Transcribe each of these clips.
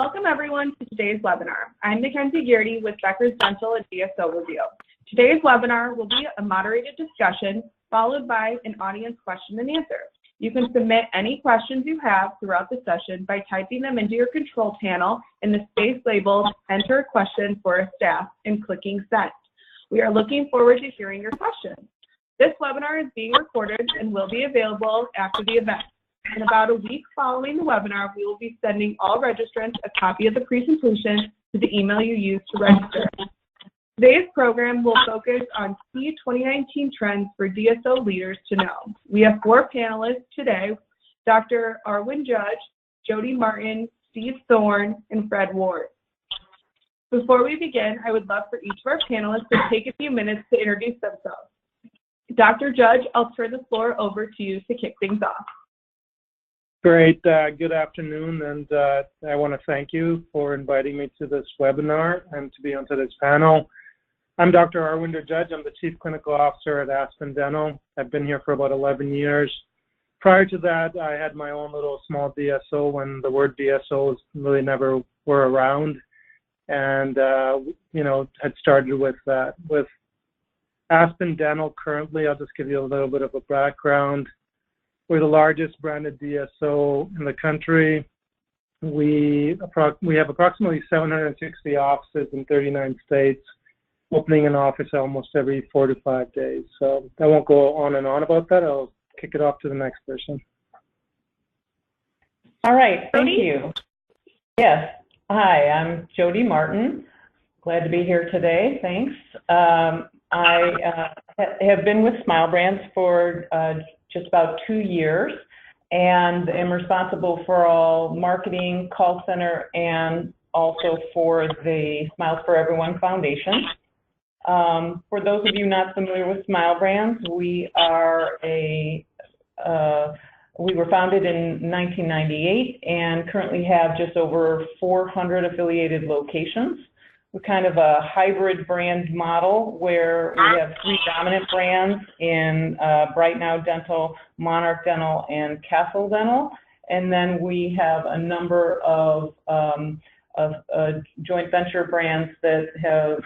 Welcome everyone to today's webinar. I'm Mackenzie Geardy with Becker's Dental and DSO Review. Today's webinar will be a moderated discussion followed by an audience question and answer. You can submit any questions you have throughout the session by typing them into your control panel in the space labeled Enter a Question for a Staff and clicking Send. We are looking forward to hearing your questions. This webinar is being recorded and will be available after the event. In about a week following the webinar, we will be sending all registrants a copy of the presentation to the email you used to register. Today's program will focus on key 2019 trends for DSO leaders to know. We have 4 panelists today: Dr. Arwin Judge, Jody Martin, Steve Thorne, and Fred Ward. Before we begin, I would love for each of our panelists to take a few minutes to introduce themselves. Dr. Judge, I'll turn the floor over to you to kick things off. Great. Good afternoon, and I want to thank you for inviting me to this webinar and to be on today's panel. I'm Dr. Arwin Judge. I'm the Chief Clinical Officer at Aspen Dental. I've been here for about 11 years. Prior to that, I had my own little small DSO when the word DSOs really never were around, and had started with that. With Aspen Dental currently, I'll just give you a little bit of a background. We're the largest branded DSO in the country. We have approximately 760 offices in 39 states, opening an office almost every 4 to 5 days. So I won't go on and on about that. I'll kick it off to the next person. All right, thank you. Yes, hi, I'm Jody Martin. Glad to be here today, thanks. I have been with Smile Brands for just about 2 years, and am responsible for all marketing, call center, and also for the Smiles for Everyone Foundation. For those of you not familiar with Smile Brands, we were founded in 1998 and currently have just over 400 affiliated locations. We're kind of a hybrid brand model where we have 3 dominant brands in Bright Now Dental, Monarch Dental, and Castle Dental. And then we have a number of joint venture brands that have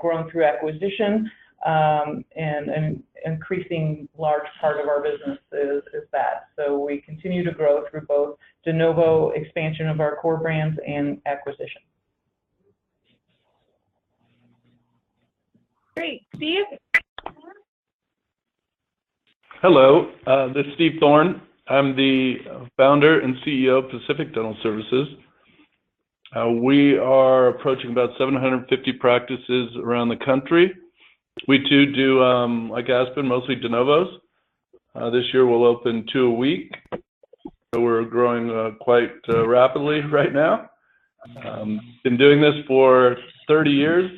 grown through acquisition, and an increasing large part of our business is that. So we continue to grow through both de novo expansion of our core brands and acquisition. Great. Steve? Hello, this is Steve Thorne. I'm the founder and CEO of Pacific Dental Services. We are approaching about 750 practices around the country. We too do, like Aspen, mostly de novos. This year we'll open 2 a week. So we're growing quite rapidly right now. Been doing this for 30 years.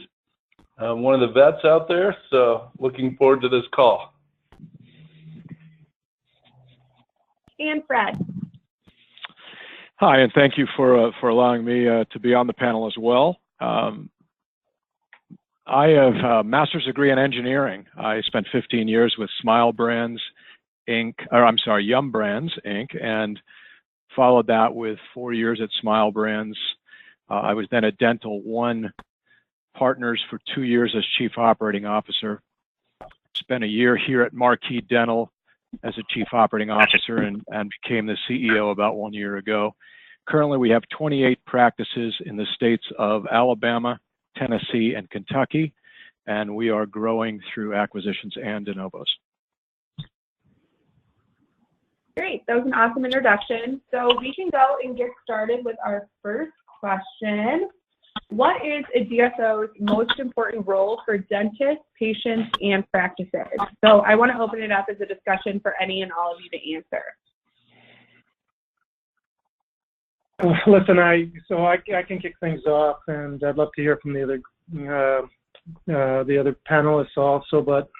One of the vets out there, so looking forward to this call. And Fred. Hi, and thank you for allowing me to be on the panel as well. I have a master's degree in engineering. I spent 15 years with Smile Brands Inc., Yum Brands Inc., and followed that with 4 years at Smile Brands. I was then at Dental One Partners for 2 years as Chief Operating Officer. Spent a year here at Marquis Dental as a Chief Operating Officer and became the CEO about 1 year ago. Currently, we have 28 practices in the states of Alabama, Tennessee, and Kentucky, and we are growing through acquisitions and de novos. Great, that was an awesome introduction. So we can go and get started with our first question. What is a DSO's most important role for dentists, patients, and practices? So I want to open it up as a discussion for any and all of you to answer. Listen, I can kick things off, and I'd love to hear from the other panelists also. But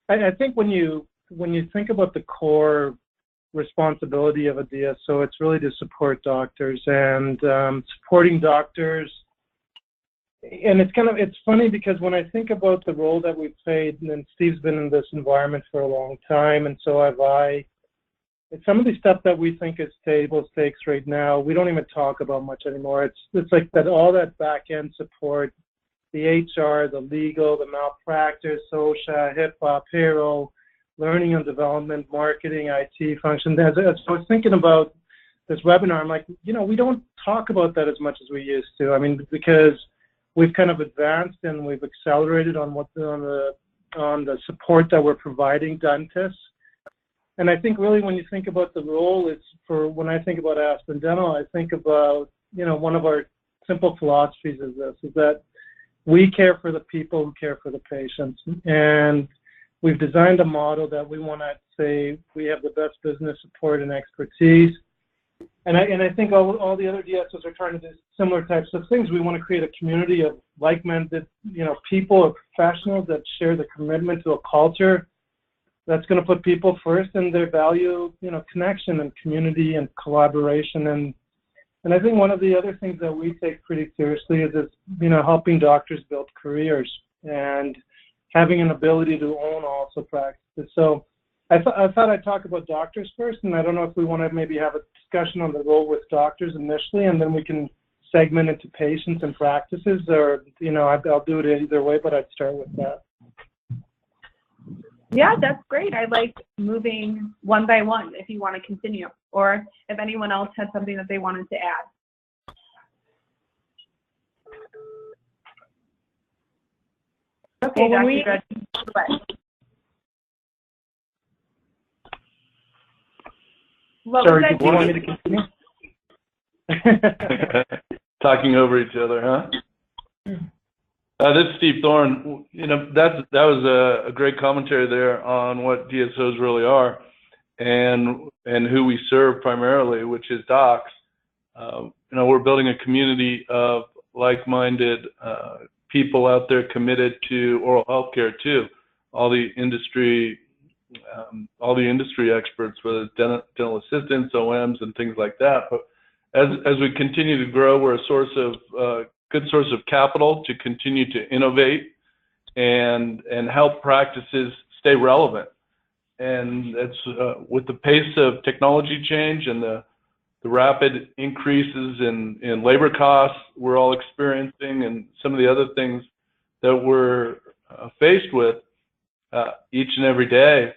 I think when you think about the core responsibility of a DSO, it's really to support doctors and supporting doctors. And it's funny because when I think about the role that we've played, and Steve's been in this environment for a long time, and so have I, some of the stuff that we think is table stakes right now, we don't even talk about much anymore. It's like that, all that back end support, the HR, the legal, the malpractice, OSHA, HIPAA, payroll, learning and development, marketing, IT functions. As I was thinking about this webinar, I'm like, we don't talk about that as much as we used to. I mean, because we've kind of advanced and we've accelerated on the support that we're providing dentists. And I think really when you think about the role, when I think about Aspen Dental, I think about, one of our simple philosophies is that we care for the people who care for the patients. And we've designed a model that we want to say we have the best business support and expertise. And I think all the other DSOs are trying to do similar types of things. We want to create a community of like-minded, people or professionals that share the commitment to a culture that's going to put people first, and their value, connection and community and collaboration. And I think one of the other things that we take pretty seriously is helping doctors build careers and having an ability to own also practices. So I thought I'd talk about doctors first, and I don't know if we want to maybe have a discussion on the role with doctors initially, and then we can segment into patients and practices, or, I'll do it either way, but I'd start with that. Yeah, that's great. I like moving one by one if you want to continue, or if anyone else had something that they wanted to add. Okay, well, Dr. Judge, go ahead. Sorry, do you want me to continue? Talking over each other, huh? This is Steve Thorne. That was a great commentary there on what DSOs really are, and who we serve primarily, which is docs. We're building a community of like-minded people out there committed to oral health care too. All the industry experts, whether it's dental assistants, OMs, and things like that. But as we continue to grow, we're a good source of capital to continue to innovate and help practices stay relevant. And that's with the pace of technology change and the rapid increases in labor costs we're all experiencing, and some of the other things that we're faced with each and every day.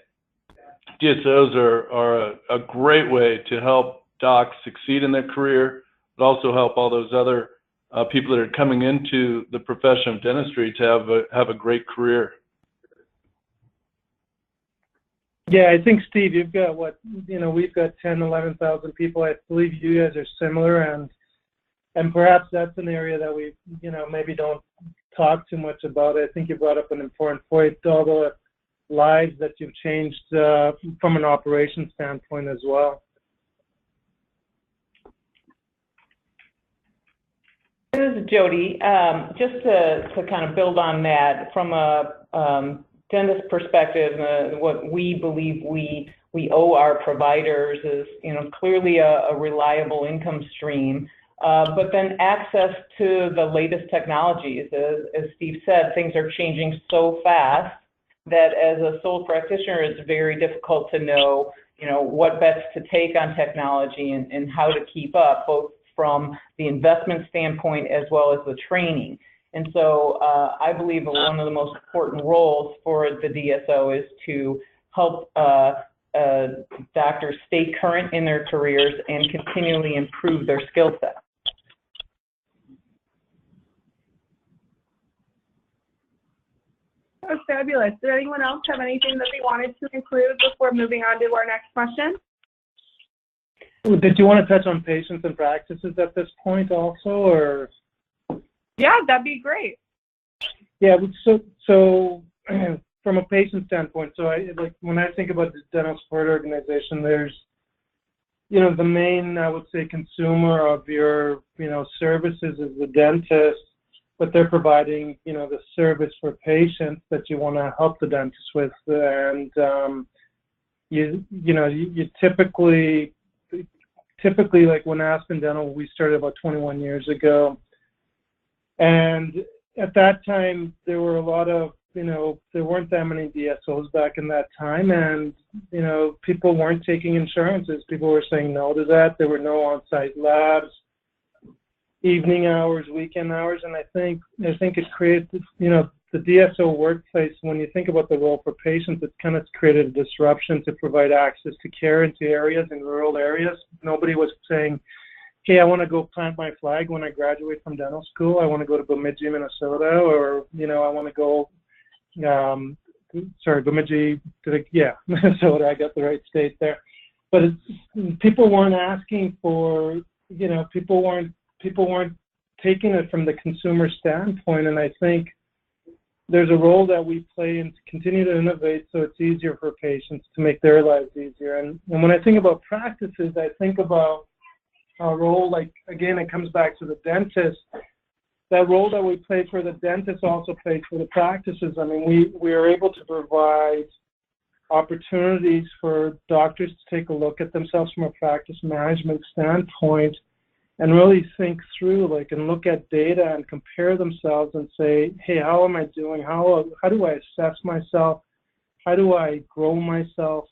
DSOs are a great way to help docs succeed in their career, but also help all those other people that are coming into the profession of dentistry to have a great career. Yeah, I think, Steve, you've got we've got 10, 11,000 people. I believe you guys are similar, and perhaps that's an area that we, maybe don't talk too much about. I think you brought up an important point, all the lives that you've changed from an operations standpoint as well. This is Jody. Just to kind of build on that, from a dentist perspective, what we believe we owe our providers is, clearly a reliable income stream, but then access to the latest technologies. As Steve said, things are changing so fast that as a sole practitioner, it's very difficult to know, what bets to take on technology and how to keep up, both from the investment standpoint as well as the training. And so I believe one of the most important roles for the DSO is to help doctors stay current in their careers and continually improve their skill set. That was fabulous. Did anyone else have anything that they wanted to include before moving on to our next question? Did you want to touch on patients and practices at this point also, or? Yeah, that'd be great. Yeah, so from a patient standpoint, so when I think about the dental support organization, there's, the main, I would say, consumer of your, services is the dentist, but they're providing, the service for patients that you want to help the dentist with, and you typically, like when Aspen Dental, we started about 21 years ago, and at that time there were a lot of there weren't that many DSOs back in that time, and, people weren't taking insurances. People were saying no to that. There were no on-site labs, evening hours, weekend hours, and I think it created, the DSO workplace, when you think about the role for patients, it's kind of created a disruption to provide access to care into areas, in rural areas. Nobody was saying, hey, I want to go plant my flag when I graduate from dental school. I want to go to Bemidji, Minnesota, or, I want to go, Bemidji, Minnesota, I got the right state there. But people weren't asking for, people weren't taking it from the consumer standpoint, and I think there's a role that we play in to continue to innovate so it's easier for patients, to make their lives easier. And when I think about practices, I think about a role, like, again, it comes back to the dentist. That role that we play for the dentist also plays for the practices. I mean, we are able to provide opportunities for doctors to take a look at themselves from a practice management standpoint and really think through, and look at data and compare themselves and say, hey, how am I doing? How do I assess myself? How do I grow myself?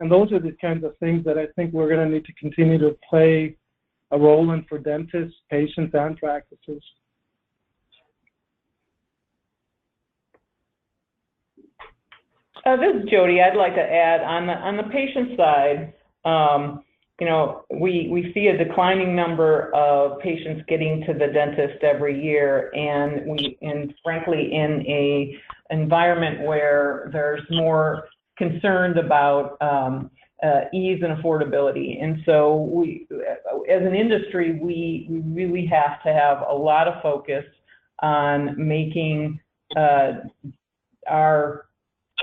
And those are the kinds of things that I think we're going to need to continue to play a role in for dentists, patients, and practices. This is Jody. I'd like to add on the patient side. We see a declining number of patients getting to the dentist every year, and frankly, in a environment where there's more concerned about ease and affordability. And so we, as an industry, we really have to have a lot of focus on making our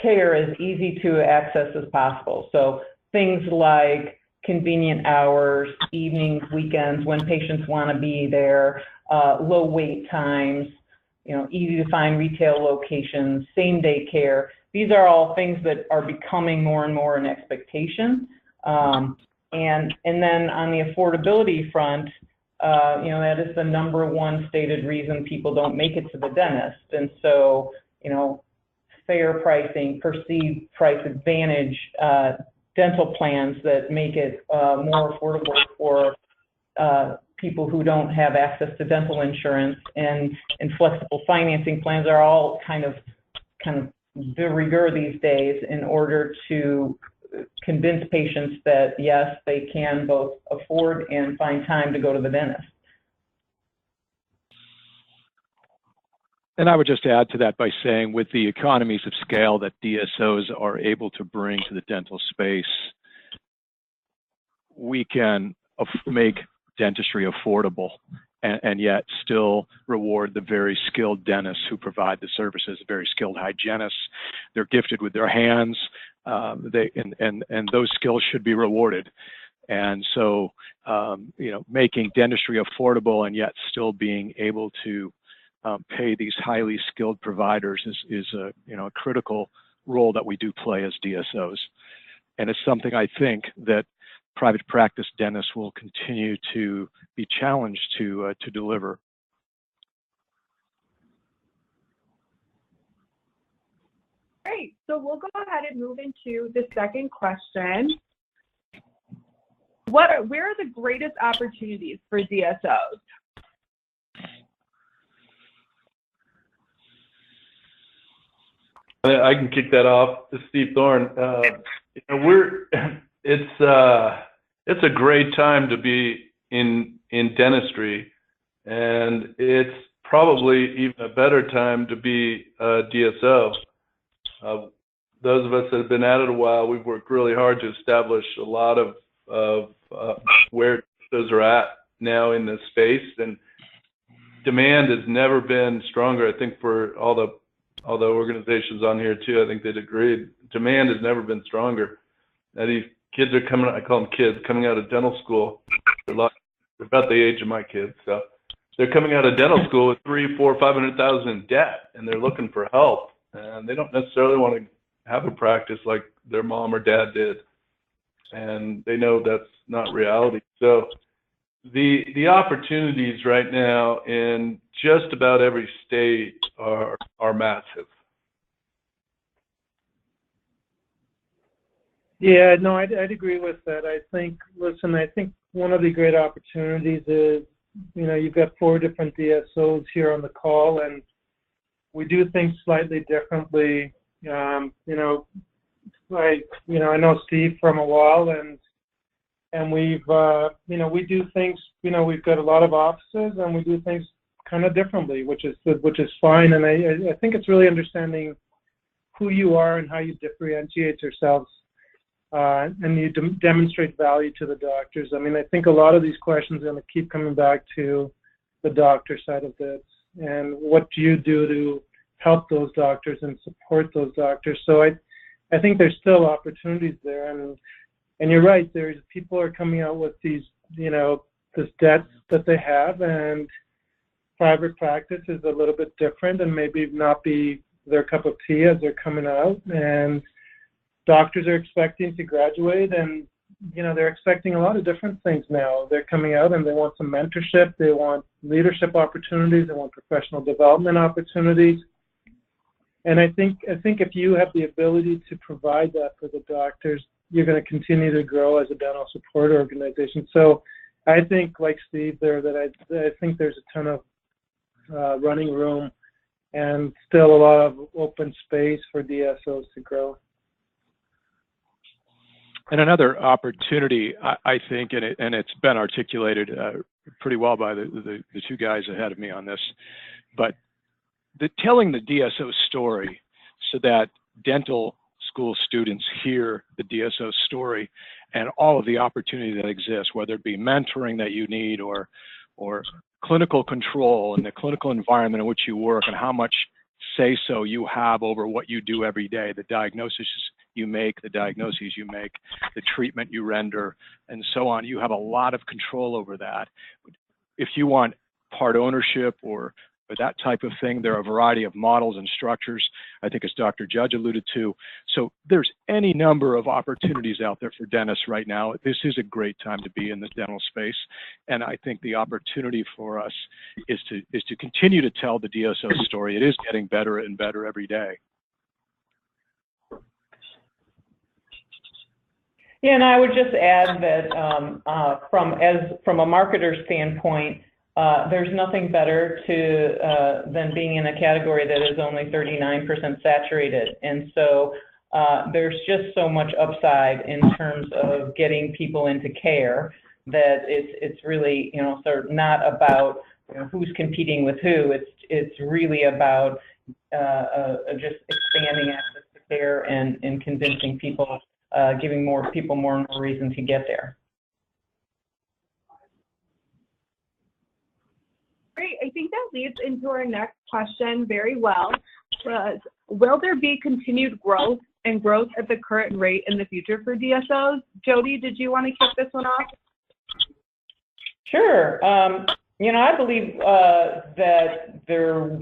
care as easy to access as possible. So things like convenient hours, evenings, weekends, when patients want to be there, low wait times, easy to find retail locations, same day care. These are all things that are becoming more and more an expectation. And then on the affordability front, that is the number one stated reason people don't make it to the dentist. And so, fair pricing, perceived price advantage, dental plans that make it more affordable for people who don't have access to dental insurance, and flexible financing plans are all kind of de rigueur these days in order to convince patients that yes, they can both afford and find time to go to the dentist. And I would just add to that by saying, with the economies of scale that DSOs are able to bring to the dental space, we can make dentistry affordable and yet still reward the very skilled dentists who provide the services, very skilled hygienists. They're gifted with their hands, and those skills should be rewarded. And so, making dentistry affordable and yet still being able to pay these highly skilled providers is a critical role that we do play as DSOs, and it's something I think that private practice dentists will continue to be challenged to deliver. Great. So we'll go ahead and move into the second question. Where are the greatest opportunities for DSOs? I can kick that off. This is Steve Thorne. It's a great time to be in dentistry, and it's probably even a better time to be a DSO. Those of us that have been at it a while, we've worked really hard to establish a lot of where those are at now in this space, and demand has never been stronger. I think for all the organizations on here too, I think they'd agree. Demand has never been stronger. Now these kids are coming, I call them kids, coming out of dental school. They're about the age of my kids. So they're coming out of dental school with $300,000, $400,000, $500,000 in debt, and they're looking for help. And they don't necessarily want to have a practice like their mom or dad did. And they know that's not reality. So the opportunities right now in just about every state are massive. Yeah, no, I'd agree with that. I think one of the great opportunities is, you've got 4 different DSOs here on the call, and we do things slightly differently. I know Steve from a while, and we've, we do things, we've got a lot of offices, and we do things kind of differently, which is fine. And I think it's really understanding who you are and how you differentiate yourselves, and you demonstrate value to the doctors. I mean, I think a lot of these questions are going to keep coming back to the doctor side of this, and what do you do to help those doctors and support those doctors. So I think there's still opportunities there, and you're right. People are coming out with these, this debt that they have, and private practice is a little bit different and maybe not be their cup of tea as they're coming out. And doctors are expecting to graduate, and they're expecting a lot of different things now. They're coming out and they want some mentorship, they want leadership opportunities, they want professional development opportunities. And I think if you have the ability to provide that for the doctors, you're going to continue to grow as a dental support organization. So I think, like Steve there, that I think there's a ton of running room and still a lot of open space for DSOs to grow. And another opportunity, I think, and it's been articulated pretty well by the 2 guys ahead of me on this, but telling the DSO story so that dental school students hear the DSO story and all of the opportunity that exists, whether it be mentoring that you need or clinical control and the clinical environment in which you work and how much say-so you have over what you do every day, the diagnoses you make, the diagnoses you make, the treatment you render, and so on. You have a lot of control over that. If you want part ownership or that type of thing, there are a variety of models and structures, I think, as Dr. Judge alluded to. So there's any number of opportunities out there for dentists right now. This is a great time to be in the dental space. And I think the opportunity for us is to continue to tell the DSO story. It is getting better and better every day. Yeah, and I would just add that from a marketer standpoint, there's nothing better than being in a category that is only 39% saturated. And so there's just so much upside in terms of getting people into care that it's really, sort of not about who's competing with who. It's really about just expanding access to care and convincing people, giving more people more and more reason to get there. Great. I think that leads into our next question very well. Will there be continued growth at the current rate in the future for DSOs? Jody, did you want to kick this one off? Sure. I believe that there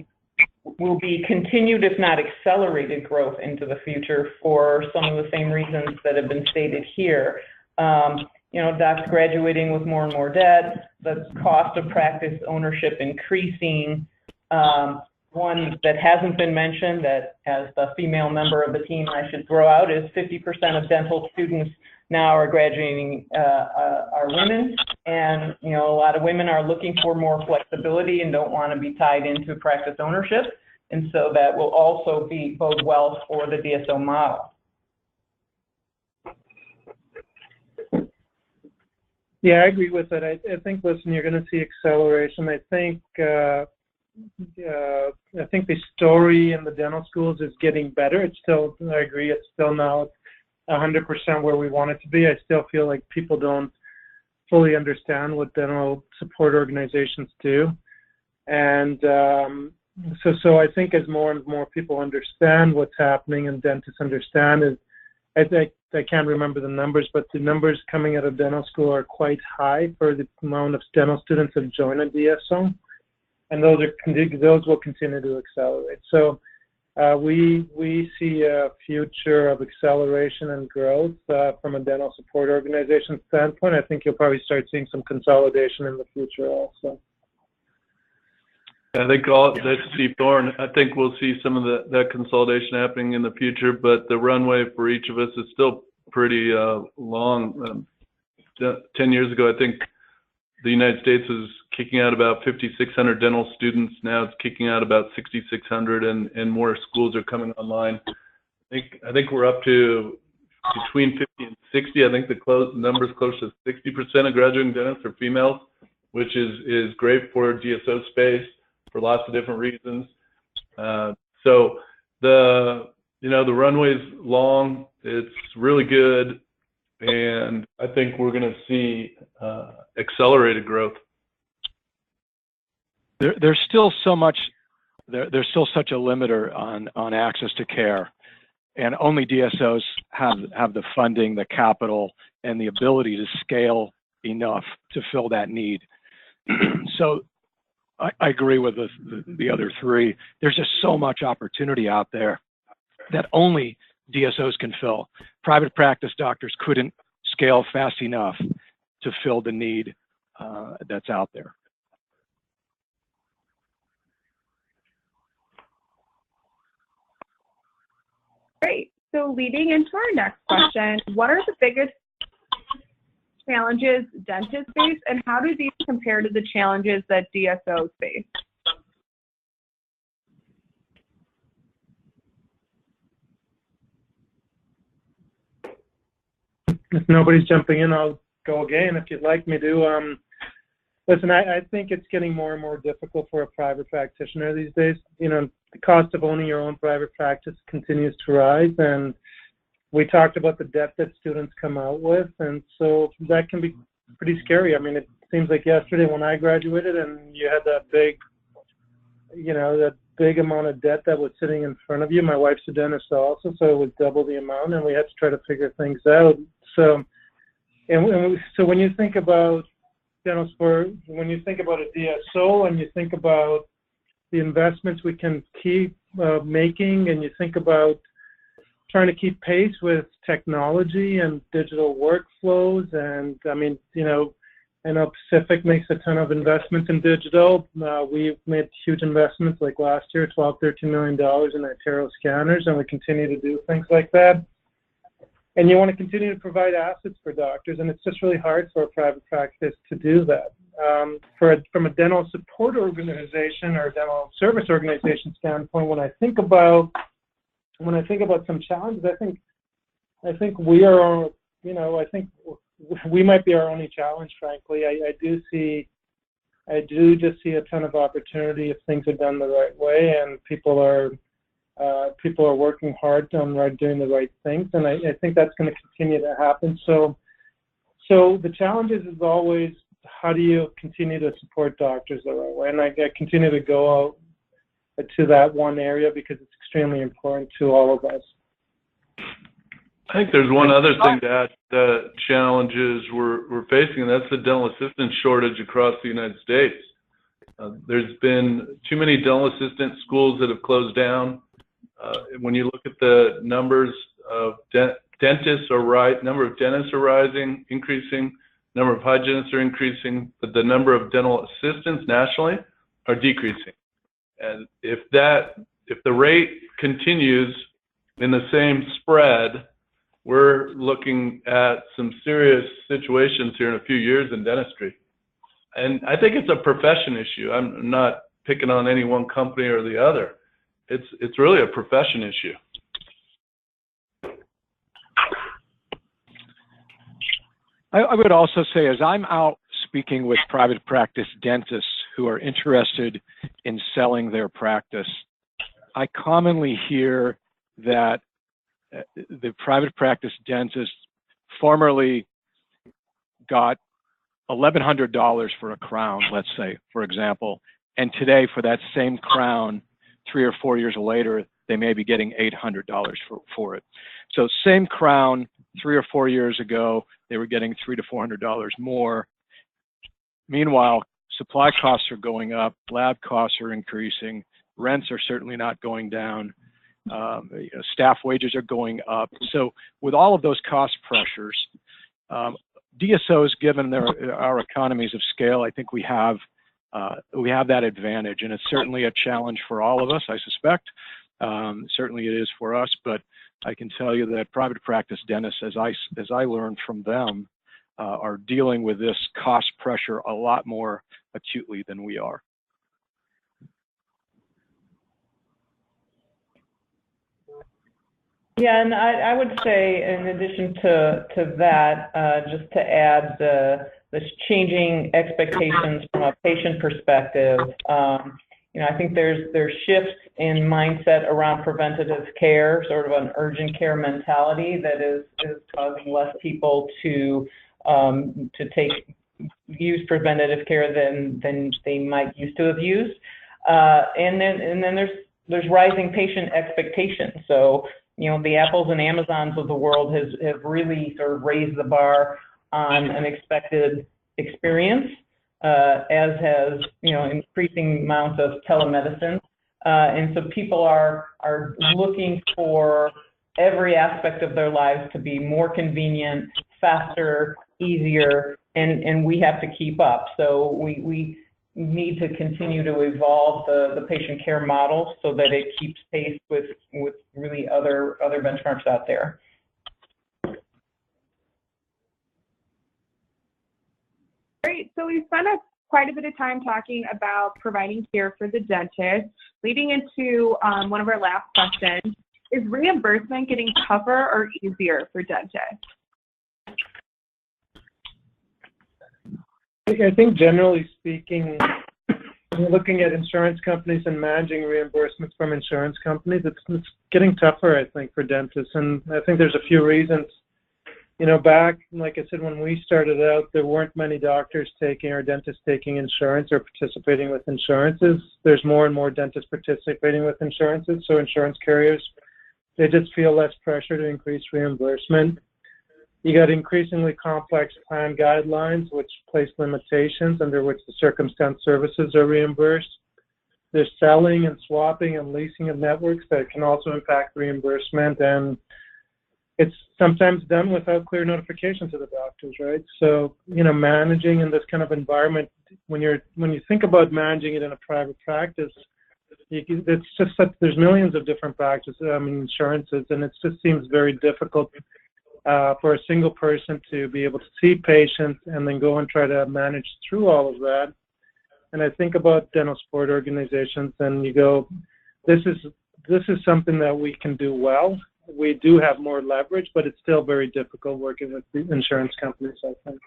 will be continued, if not accelerated, growth into the future for some of the same reasons that have been stated here. Docs graduating with more and more debt, the cost of practice ownership increasing. One that hasn't been mentioned, that as the female member of the team I should throw out, is 50% of dental students now are graduating are women. And, a lot of women are looking for more flexibility and don't want to be tied into practice ownership. And so that will also bode well for the DSO model. Yeah, I agree with that. I think, listen, you're going to see acceleration. I think the story in the dental schools is getting better. It's still, I agree, it's still not 100% where we want it to be. I still feel like people don't fully understand what dental support organizations do. And so I think as more and more people understand what's happening and dentists understand, I can't remember the numbers, but the numbers coming out of dental school are quite high for the amount of dental students that join a DSO, and those will continue to accelerate. So we see a future of acceleration and growth from a dental support organization standpoint. I think you'll probably start seeing some consolidation in the future also. I think that's Steve Thorne. I think we'll see some of that consolidation happening in the future, but the runway for each of us is still pretty long. 10 years ago, I think the United States was kicking out about 5,600 dental students. Now it's kicking out about 6,600, and more schools are coming online. I think we're up to between 50 and 60. I think the number is close to 60% of graduating dentists are females, which is great for DSO space for lots of different reasons. So the runway's long. It's really good, and I think we're going to see accelerated growth. There's still so much. There's still such a limiter on access to care, and only DSOs have the funding, the capital, and the ability to scale enough to fill that need. So I agree with the other three. There's just so much opportunity out there that only DSOs can fill. Private practice doctors couldn't scale fast enough to fill the need that's out there. Great. So leading into our next question, what are the biggest challenges dentists face, and how do these compare to the challenges that DSOs face? If nobody's jumping in, I'll go again if you'd like me to. Listen, I think it's getting more and more difficult for a private practitioner these days. You know, the cost of owning your own private practice continues to rise, and we talked about the debt that students come out with, and so that can be pretty scary. I mean, it seems like yesterday when I graduated and you had that big, that big amount of debt that was sitting in front of you. My wife's a dentist also, so it was double the amount, and we had to try to figure things out. So when you think about dental sport, when you think about a DSO and you think about the investments we can keep making, and you think about trying to keep pace with technology and digital workflows, and I mean, I know Pacific makes a ton of investments in digital. We've made huge investments like last year, $13 million in iTero scanners, and we continue to do things like that. And you want to continue to provide assets for doctors, and it's just really hard for a private practice to do that. From a dental support organization or dental service organization standpoint, when I think about some challenges, I think we are, I think we might be our only challenge, frankly. I do just see a ton of opportunity if things are done the right way, and people are working hard on doing the right things, and I think that's going to continue to happen. So the challenges is always, how do you continue to support doctors the right way? And I continue to go out to that one area because it's extremely important to all of us. I think there's one other thing to add, the challenges we're facing, and that's the dental assistant shortage across the United States. There's been too many dental assistant schools that have closed down. When you look at the numbers of dentists number of dentists are rising, increasing, number of hygienists are increasing, but the number of dental assistants nationally are decreasing. And if the rate continues in the same spread, we're looking at some serious situations here in a few years in dentistry. And I think it's a profession issue. I'm not picking on any one company or the other. It's really a profession issue. I would also say, as I'm out speaking with private practice dentists who are interested in selling their practice, I commonly hear that the private practice dentist formerly got $1,100 for a crown, let's say, for example, and today for that same crown, 3 or 4 years later, they may be getting $800 for it. So same crown 3 or 4 years ago, they were getting $300 to $400 more. Meanwhile, supply costs are going up, lab costs are increasing, rents are certainly not going down, staff wages are going up. So with all of those cost pressures, DSOs, given our economies of scale, I think we have that advantage, and it's certainly a challenge for all of us, I suspect. Certainly it is for us, but I can tell you that private practice dentists, as I learned from them, are dealing with this cost pressure a lot more acutely than we are. Yeah, and I would say, in addition to that, just to add the changing expectations from a patient perspective. I think there's shifts in mindset around preventative care, sort of an urgent care mentality that is causing less people to use preventative care than they might used to have used. And then there's rising patient expectations. So, the Apples and Amazons of the world have really sort of raised the bar on an expected experience, as has, increasing amounts of telemedicine. And so people are looking for every aspect of their lives to be more convenient, faster, easier, and we have to keep up. So we need to continue to evolve the patient care model so that it keeps pace with really other benchmarks out there. Great. So we spent quite a bit of time talking about providing care for the dentist, leading into one of our last questions. Is reimbursement getting tougher or easier for dentists? I think generally speaking, looking at insurance companies and managing reimbursements from insurance companies, it's getting tougher, I think, for dentists. And I think there's a few reasons. Back, like I said, when we started out, there weren't many doctors taking or dentists taking insurance or participating with insurances. There's more and more dentists participating with insurances. So insurance carriers, they just feel less pressure to increase reimbursement. You got increasingly complex plan guidelines, which place limitations under which the circumstance services are reimbursed. There's selling and swapping and leasing of networks that can also impact reimbursement, and it's sometimes done without clear notification to the doctors, right? So, managing in this kind of environment, when you think about managing it in a private practice, it's just that there's millions of different practices, insurances, and it just seems very difficult for a single person to be able to see patients and then go and try to manage through all of that. And I think about dental support organizations, and you go, this is something that we can do well. We do have more leverage, but it's still very difficult working with the insurance companies, I think.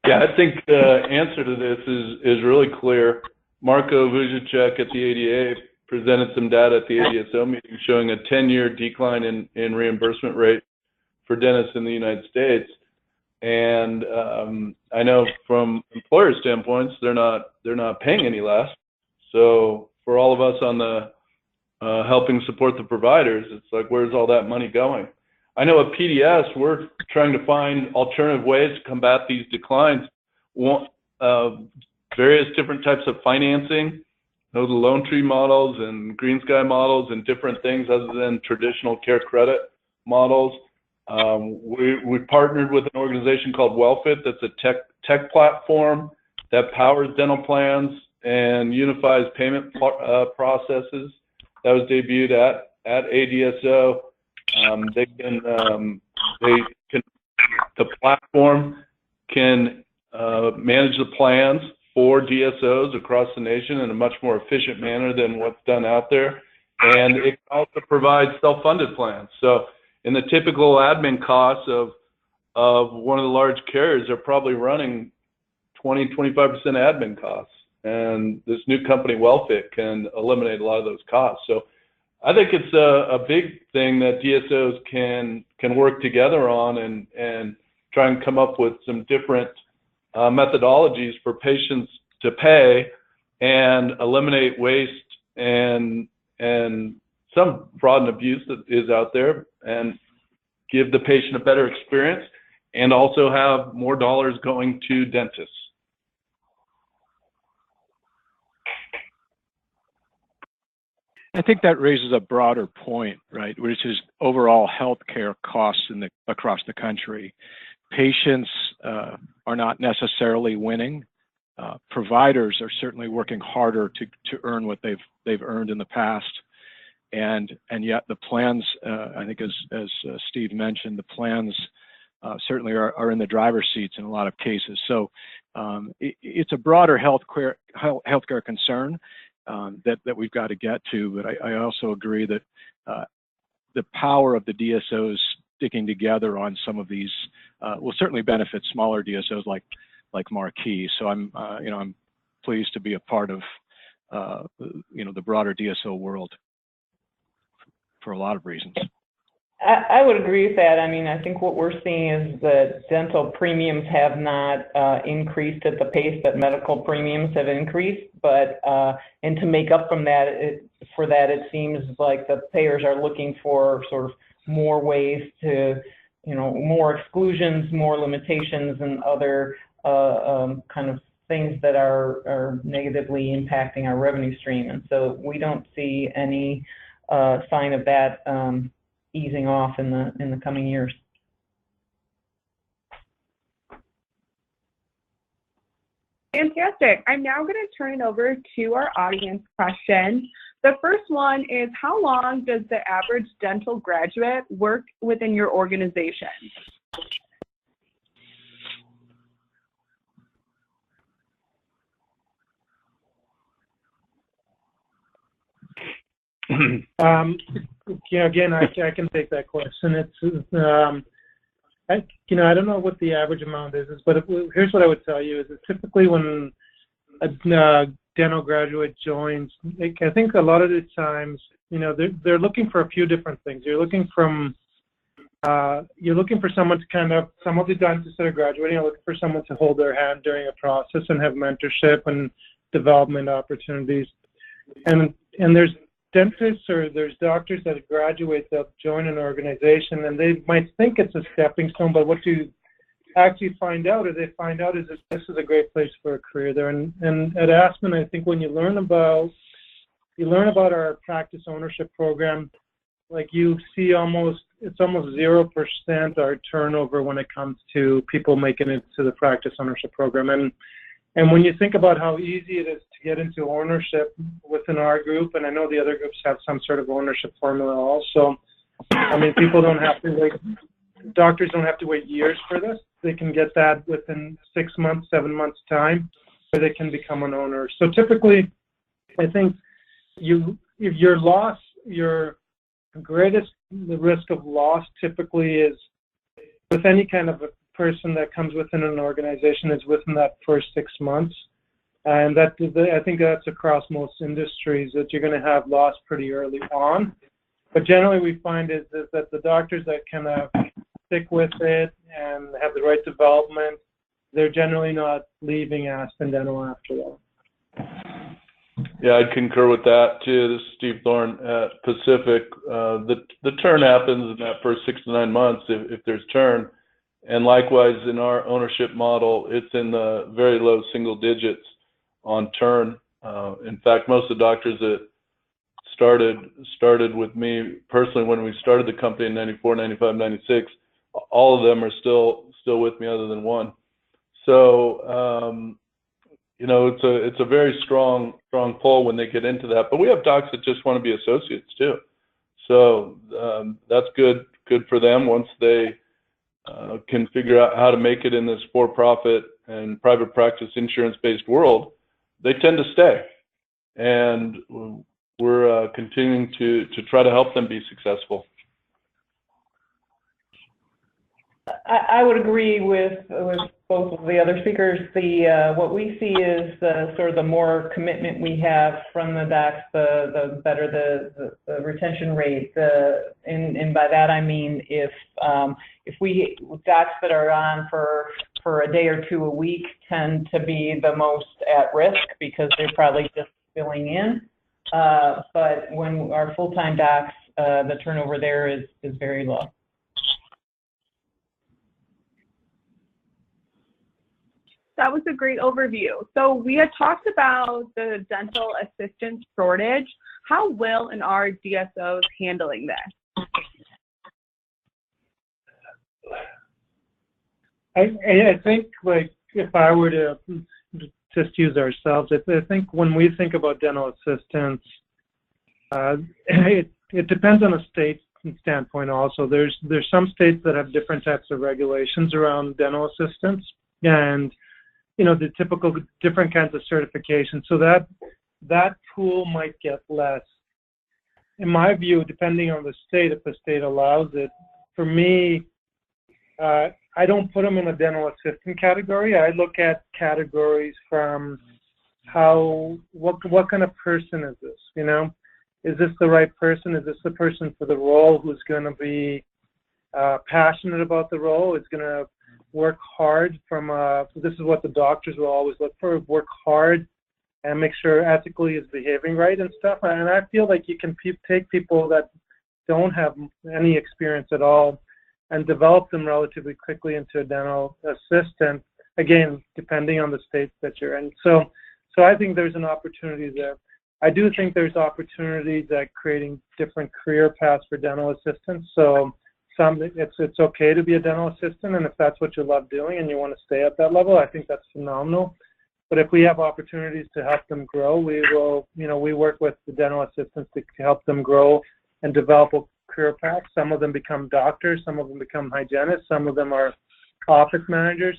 Yeah, I think the answer to this is really clear. Marco Vujicic at the ADA presented some data at the DSO meeting showing a 10-year decline in reimbursement rate for dentists in the United States. And I know from employer standpoints, they're not paying any less. So for all of us on the helping support the providers, it's like, where's all that money going? I know at PDS, we're trying to find alternative ways to combat these declines. Various different types of financing, the loan tree models and green sky models and different things other than traditional care credit models. We partnered with an organization called WellFit that's a tech platform that powers dental plans and unifies payment processes. That was debuted at ADSO. The platform can manage the plans for DSOs across the nation in a much more efficient manner than what's done out there. And it also provides self-funded plans. So in the typical admin costs of one of the large carriers, they're probably running 20-25% admin costs. And this new company, WellFit, can eliminate a lot of those costs. So I think it's a big thing that DSOs can work together on and try and come up with some different methodologies for patients to pay and eliminate waste and some fraud and abuse that is out there, and give the patient a better experience and also have more dollars going to dentists. I think that raises a broader point, right, which is overall healthcare costs across the country. Patients are not necessarily winning. Providers are certainly working harder to earn what they've earned in the past, and yet the plans, I think as Steve mentioned, the plans certainly are in the driver's seats in a lot of cases. So it's a broader healthcare concern that we've got to get to. But I also agree that the power of the DSOs sticking together on some of these will certainly benefit smaller DSOs like Marquis. So I'm pleased to be a part of the broader DSO world for a lot of reasons. I would agree with that. I mean, I think what we're seeing is that dental premiums have not increased at the pace that medical premiums have increased, but and to make up from that, it seems like the payers are looking for sort of more ways to, more exclusions, more limitations, and other kind of things that are negatively impacting our revenue stream. And so we don't see any sign of that easing off in the coming years. Fantastic. I'm now going to turn it over to our audience questions. The first one is, how long does the average dental graduate work within your organization? Again, I can take that question. It's I don't know what the average amount is, but here's what I would tell you: is typically when a dental graduate joins, I think a lot of the times, they're looking for a few different things. You're looking for someone to some of the dentists that are graduating are looking for someone to hold their hand during a process and have mentorship and development opportunities. And there's dentists or there's doctors that graduate, they'll join an organization and they might think it's a stepping stone, but what you actually find out is that this is a great place for a career there. And at Aspen, I think when you learn about our practice ownership program, like you see it's almost 0% our turnover when it comes to people making it to the practice ownership program. And when you think about how easy it is to get into ownership within our group, and I know the other groups have some sort of ownership formula also, I mean, doctors don't have to wait years for this. They can get that within 6 months, 7 months time, where they can become an owner. So typically, I think the risk of loss typically is with any kind of a person that comes within an organization is within that first 6 months. And I think that's across most industries, that you're going to have loss pretty early on. But generally we find is that the doctors that kind of stick with it and have the right development, they're generally not leaving Aspen Dental after that. Yeah, I'd concur with that too. This is Steve Thorne at Pacific. The turn happens in that first 6 to 9 months if there's turn. And likewise, in our ownership model, it's in the very low single digits on turn. In fact, most of the doctors that started with me personally when we started the company in 94, 95, 96, all of them are still with me other than one. So, it's a very strong pull when they get into that. But we have docs that just want to be associates too. So that's good for them once they can figure out how to make it in this for-profit and private practice insurance-based world. They tend to stay, and we're continuing to try to help them be successful. I would agree with both of the other speakers. What we see is sort of the more commitment we have from the docs, the better the retention rate. And by that I mean if docs that are on for a day or two a week tend to be the most at risk because they're probably just filling in. But when our full-time docs, the turnover there is very low. That was a great overview. So we had talked about the dental assistant shortage. How will and are DSOs handling this? I think, like, if I were to just use ourselves, I think when we think about dental assistants, it depends on a state standpoint also. There's some states that have different types of regulations around dental assistants and, you know, the typical different kinds of certifications. So that pool might get less. In my view, depending on the state, if the state allows it, for me, I don't put them in a dental assistant category. I look at categories from what kind of person is this, you know? Is this the right person? Is this the person for the role who's going to be passionate about the role? Is going to work hard this is what the doctors will always look for, work hard and make sure ethically is behaving right and stuff. And I feel like you can take people that don't have any experience at all and develop them relatively quickly into a dental assistant, again, depending on the state that you're in. So I think there's an opportunity there. I do think there's opportunities at creating different career paths for dental assistants. So it's okay to be a dental assistant, and if that's what you love doing and you want to stay at that level, I think that's phenomenal. But if we have opportunities to help them grow, we will, you know, we work with the dental assistants to help them grow and develop a career path. Some of them become doctors, some of them become hygienists, some of them are office managers.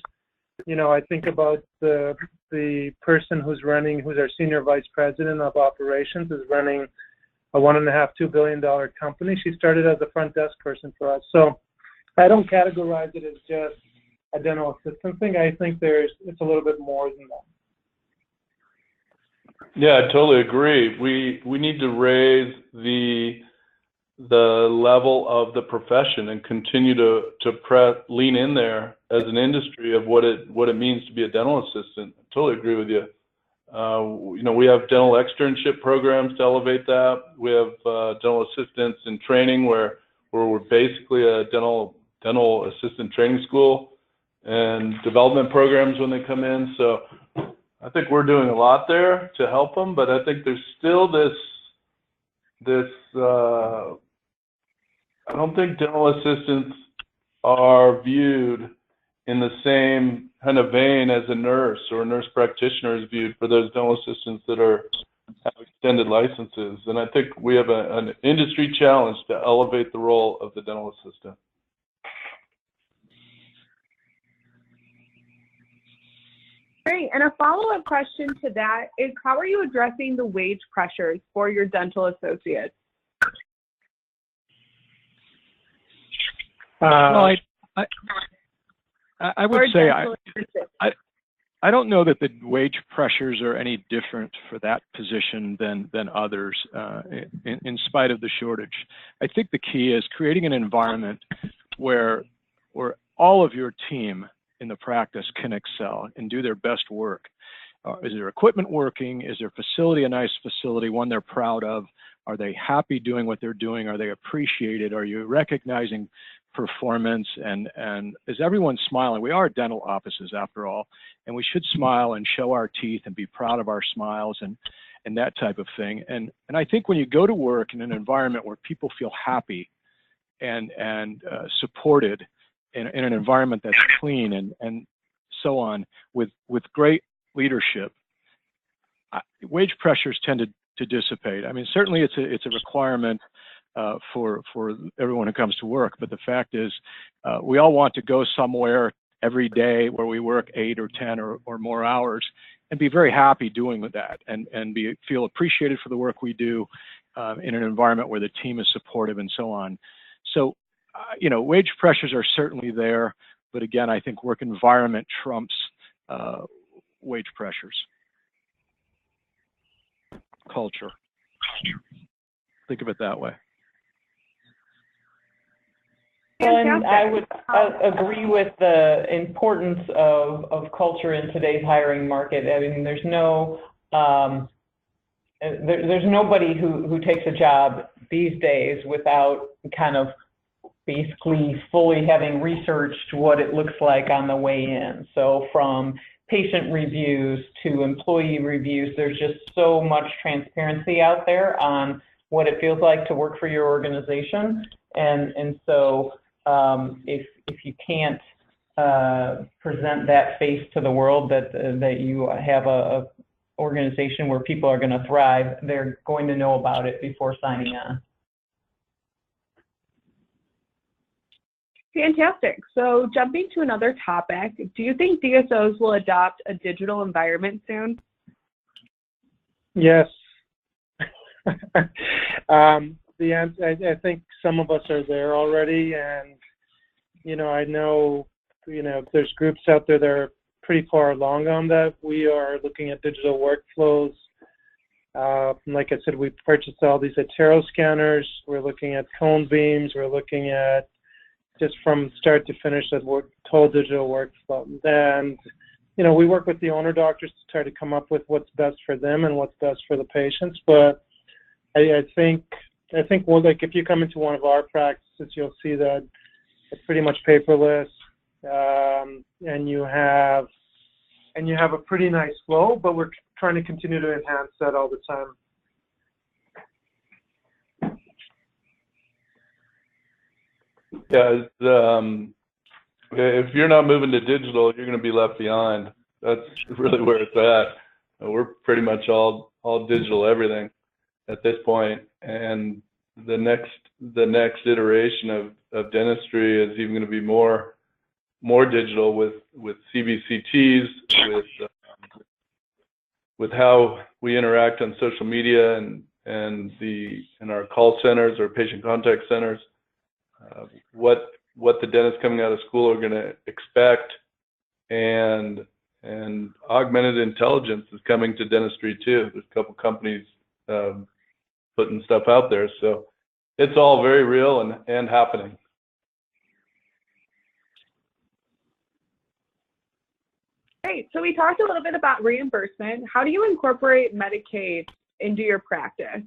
You know, I think about the person who's our senior vice president of operations is running a $1.5–2 billion company. She started as a front desk person for us. So I don't categorize it as just a dental assistant thing. I think it's a little bit more than that. Yeah, I totally agree. We need to raise the level of the profession and continue to lean in there as an industry of what it means to be a dental assistant. I totally agree with you. You know, we have dental externship programs to elevate that. We have dental assistants in training where we're basically a dental assistant training school and development programs when they come in. So I think we're doing a lot there to help them, but I think there's still this I don't think dental assistants are viewed in the same kind of vein as a nurse or a nurse practitioner is viewed for those dental assistants that have extended licenses. And I think we have an industry challenge to elevate the role of the dental assistant. Great. And a follow-up question to that is, how are you addressing the wage pressures for your dental associates? Well, I would say I don't know that the wage pressures are any different for that position than others, in spite of the shortage. I think the key is creating an environment where all of your team in the practice can excel and do their best work. Is their equipment working? Is their facility a nice facility, one they're proud of? Are they happy doing what they're doing? Are they appreciated? Are you recognizing performance? And is everyone smiling? We are dental offices after all, and we should smile and show our teeth and be proud of our smiles and that type of thing. And I think when you go to work in an environment where people feel happy and supported in an environment that's clean and so on, with great leadership, wage pressures tend to dissipate. I mean, certainly it's a requirement for everyone who comes to work, but the fact is we all want to go somewhere every day where we work 8 or 10 or more hours and be very happy doing that and feel appreciated for the work we do in an environment where the team is supportive and so on. So, you know, wage pressures are certainly there, but again, I think work environment trumps wage pressures. Culture. Think of it that way. And I would agree with the importance of culture in today's hiring market. I mean, there's nobody who takes a job these days without kind of basically fully having researched what it looks like on the way in. So from patient reviews to employee reviews, there's just so much transparency out there on what it feels like to work for your organization. And so if you can't present that face to the world that you have a organization where people are going to thrive, they're going to know about it before signing on. Fantastic. So jumping to another topic, do you think DSOs will adopt a digital environment soon? Yes. The answer, I think some of us are there already, and I know there's groups out there that are pretty far along on that. We are looking at digital workflows. Like I said, we purchased all these Atero scanners. We're looking at cone beams. We're looking at just from start to finish that whole digital workflow. And we work with the owner doctors to try to come up with what's best for them and what's best for the patients. But I think like if you come into one of our practices, you'll see that it's pretty much paperless, and you have a pretty nice flow. But we're trying to continue to enhance that all the time. Yeah, if you're not moving to digital, you're going to be left behind. That's really where it's at. We're pretty much all digital everything at this point, and the next iteration of dentistry is even going to be more digital with CBCTs, with how we interact on social media and in our call centers or patient contact centers. What the dentists coming out of school are going to expect, and augmented intelligence is coming to dentistry too. There's a couple companies putting stuff out there, so it's all very real and happening. Great. So we talked a little bit about reimbursement. How do you incorporate Medicaid into your practice?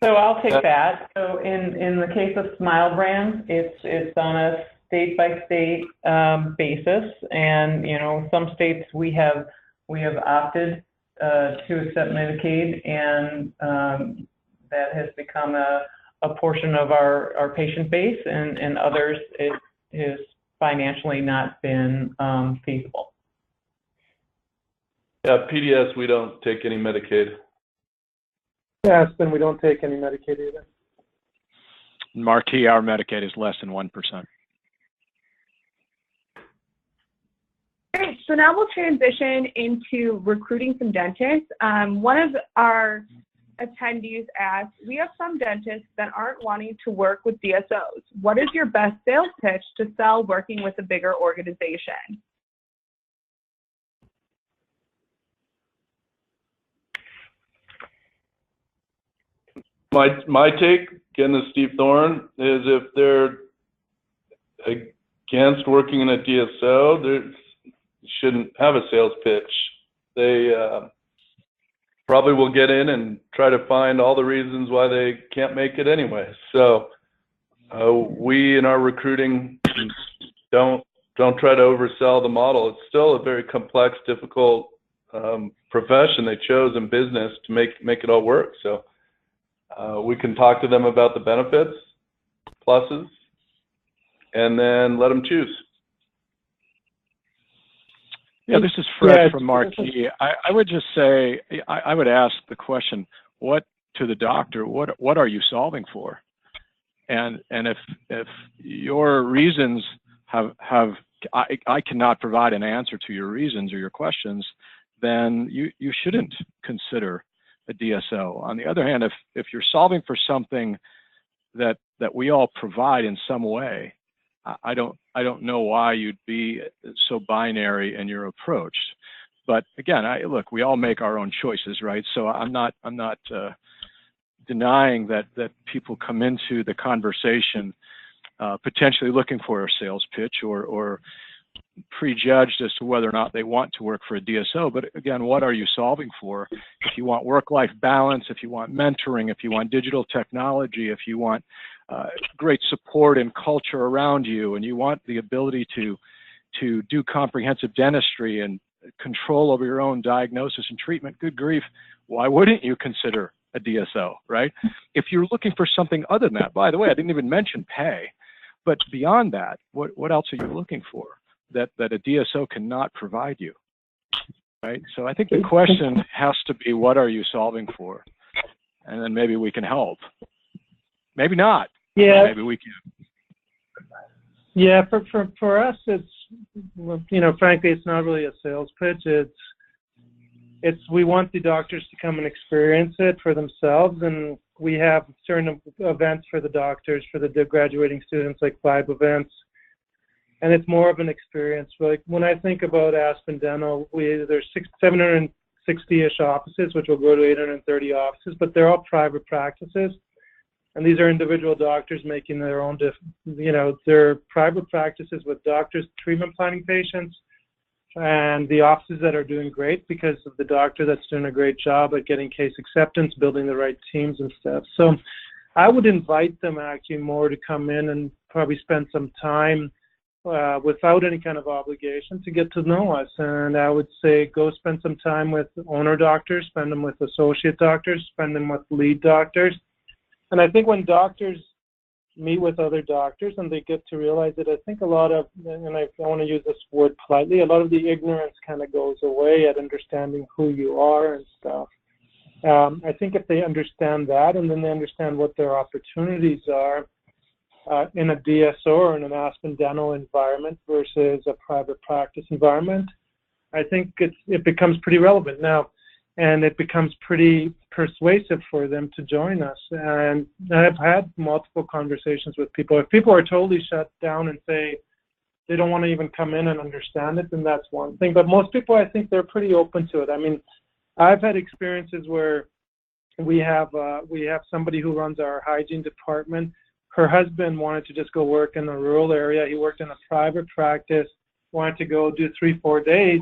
So I'll take that. So in the case of Smile Brands, it's on a state-by-state basis, and some states we have opted to accept Medicaid, and that has become a portion of our patient base, and others it has financially not been feasible. Yeah, PDS, we don't take any Medicaid. Yes, then we don't take any Medicaid either. Marquee, our Medicaid is less than 1%. Great. So now we'll transition into recruiting some dentists. One of our attendees asked, we have some dentists that aren't wanting to work with DSOs. What is your best sales pitch to sell working with a bigger organization? My take, again, as Steve Thorne, is if they're against working in a DSO, they shouldn't have a sales pitch. They probably will get in and try to find all the reasons why they can't make it anyway. So we in our recruiting don't try to oversell the model. It's still a very complex, difficult profession they chose in business to make it all work. So we can talk to them about the benefits, pluses, and then let them choose. Yeah, this is Fred from Marquee. I would just say, I would ask the question, to the doctor, what are you solving for? And if your reasons I cannot provide an answer to your reasons or your questions, then you shouldn't consider a DSO. On the other hand, if you're solving for something that we all provide in some way, I don't know why you'd be so binary in your approach. But again, look, we all make our own choices, right? So I'm not denying that people come into the conversation potentially looking for a sales pitch or prejudged as to whether or not they want to work for a DSO. But again, what are you solving for? If you want work-life balance, if you want mentoring, if you want digital technology, if you want great support and culture around you, and you want the ability to do comprehensive dentistry and control over your own diagnosis and treatment, good grief, why wouldn't you consider a DSO, right? If you're looking for something other than that, by the way, I didn't even mention pay, but beyond that, what else are you looking for that a DSO cannot provide you? right? So I think the question has to be, what are you solving for? And then maybe we can help. Maybe not. Yeah. Maybe we can. Yeah, for us, it's, you know, frankly, it's not really a sales pitch. It's we want the doctors to come and experience it for themselves, and we have certain events for the doctors, for the graduating students, like 5 events, and it's more of an experience. Like when I think about Aspen Dental, there's 760-ish offices, which will go to 830 offices, but they're all private practices. And these are individual doctors making their own, you know, they're private practices with doctors treatment planning patients, and the offices that are doing great because of the doctor that's doing a great job at getting case acceptance, building the right teams and stuff. So I would invite them actually more to come in and probably spend some time without any kind of obligation to get to know us. And I would say go spend some time with owner doctors, spend them with associate doctors, spend them with lead doctors. And I think when doctors meet with other doctors and they get to realize that, I think a lot of, and I want to use this word politely, a lot of the ignorance kind of goes away at understanding who you are and stuff. I think if they understand that, and then they understand what their opportunities are in a DSO or in an Aspen Dental environment versus a private practice environment, I think it becomes pretty relevant now. And it becomes pretty persuasive for them to join us. And I've had multiple conversations with people. If people are totally shut down and say they don't want to even come in and understand it, then that's one thing. But most people, I think they're pretty open to it. I mean, I've had experiences where we have somebody who runs our hygiene department. Her husband wanted to just go work in a rural area. He worked in a private practice, wanted to go do 3-4 days.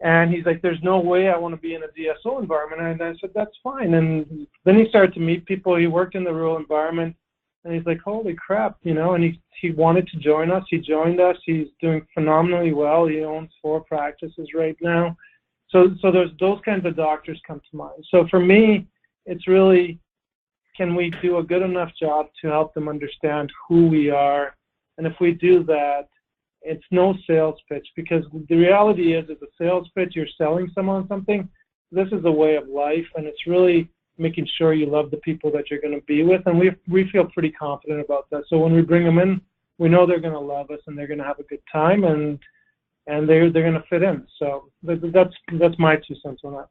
And he's like, there's no way I want to be in a DSO environment. And I said, that's fine. And then he started to meet people. He worked in the rural environment. And he's like, holy crap, you know, and he wanted to join us. He joined us. He's doing phenomenally well. He owns 4 practices right now. So there's those kinds of doctors come to mind. So for me, it's really, can we do a good enough job to help them understand who we are? And if we do that, it's no sales pitch, because the reality is, as a sales pitch, you're selling someone something. This is a way of life, and it's really making sure you love the people that you're going to be with, and we feel pretty confident about that. So when we bring them in, we know they're going to love us, and they're going to have a good time, and they're going to fit in. So that's my 2 cents on that.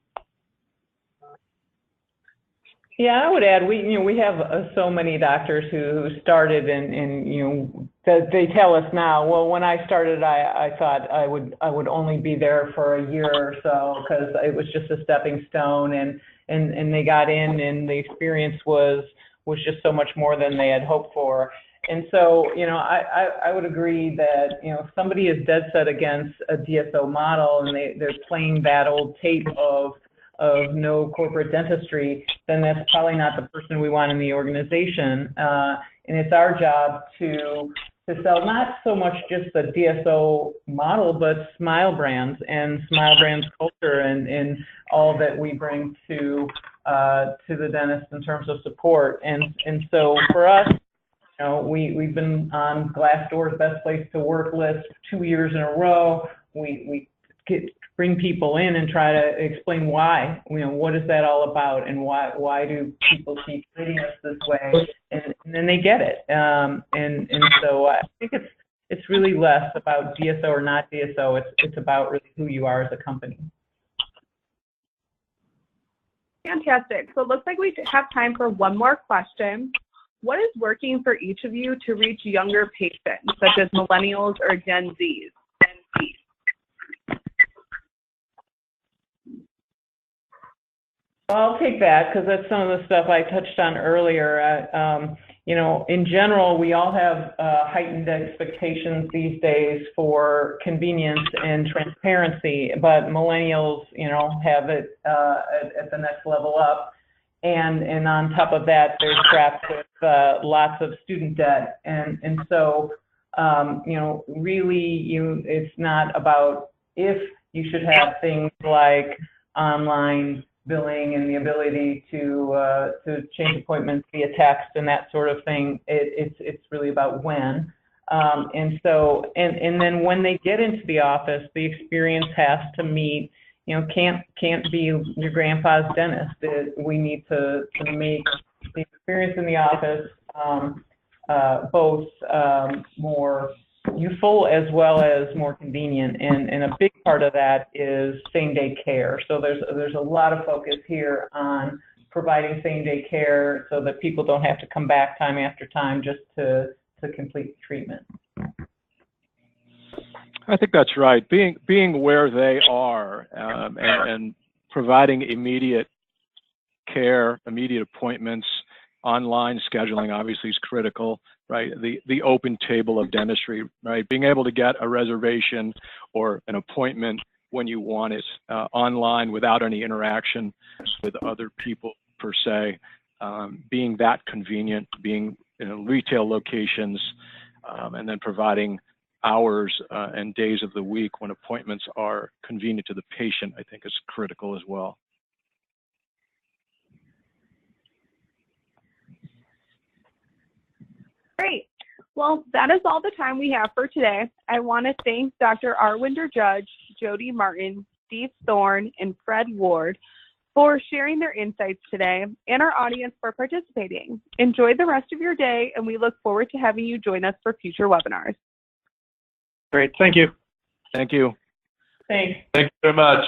Yeah, I would add, we have so many doctors who started and you know, they tell us now, well, when I started, I thought I would only be there for a year or so because it was just a stepping stone, and they got in and the experience was just so much more than they had hoped for. And so, you know, I would agree that, you know, if somebody is dead set against a DSO model and they're playing that old tape of no corporate dentistry, then that's probably not the person we want in the organization. And it's our job to sell not so much just the DSO model, but Smile Brands and Smile Brands culture and all that we bring to the dentist in terms of support. And so for us, you know, we've been on Glassdoor's Best Place to Work list 2 years in a row. We bring people in and try to explain why, you know, what is that all about, and why do people keep treating us this way, and then they get it. And so I think it's really less about DSO or not DSO. It's about really who you are as a company. Fantastic. So it looks like we have time for one more question. What is working for each of you to reach younger patients, such as millennials or Gen Zs? I'll take that because that's some of the stuff I touched on earlier. You know, in general, we all have heightened expectations these days for convenience and transparency, but millennials, you know, have it at the next level up. And on top of that, they're strapped with lots of student debt. And so, you know, really, it's not about if you should have things like online billing and the ability to change appointments via text and that sort of thing. It's really about when. And then when they get into the office, the experience has to meet, can't be your grandpa's dentist. We need to make the experience in the office both more useful as well as more convenient, and a big part of that is same-day care. So there's a lot of focus here on providing same-day care so that people don't have to come back time after time just to complete treatment. I think that's right. Being where they are and providing immediate care, immediate appointments, online scheduling obviously is critical, right? The open table of dentistry, right? Being able to get a reservation or an appointment when you want it online without any interaction with other people per se, being that convenient, being in retail locations, and then providing hours and days of the week when appointments are convenient to the patient, I think is critical as well. Great. Well, that is all the time we have for today. I want to thank Dr. Arwinder Judge, Jody Martin, Steve Thorne, and Fred Ward for sharing their insights today, and our audience for participating. Enjoy the rest of your day, and we look forward to having you join us for future webinars. Great. Thank you. Thank you. Thanks. Thank you very much.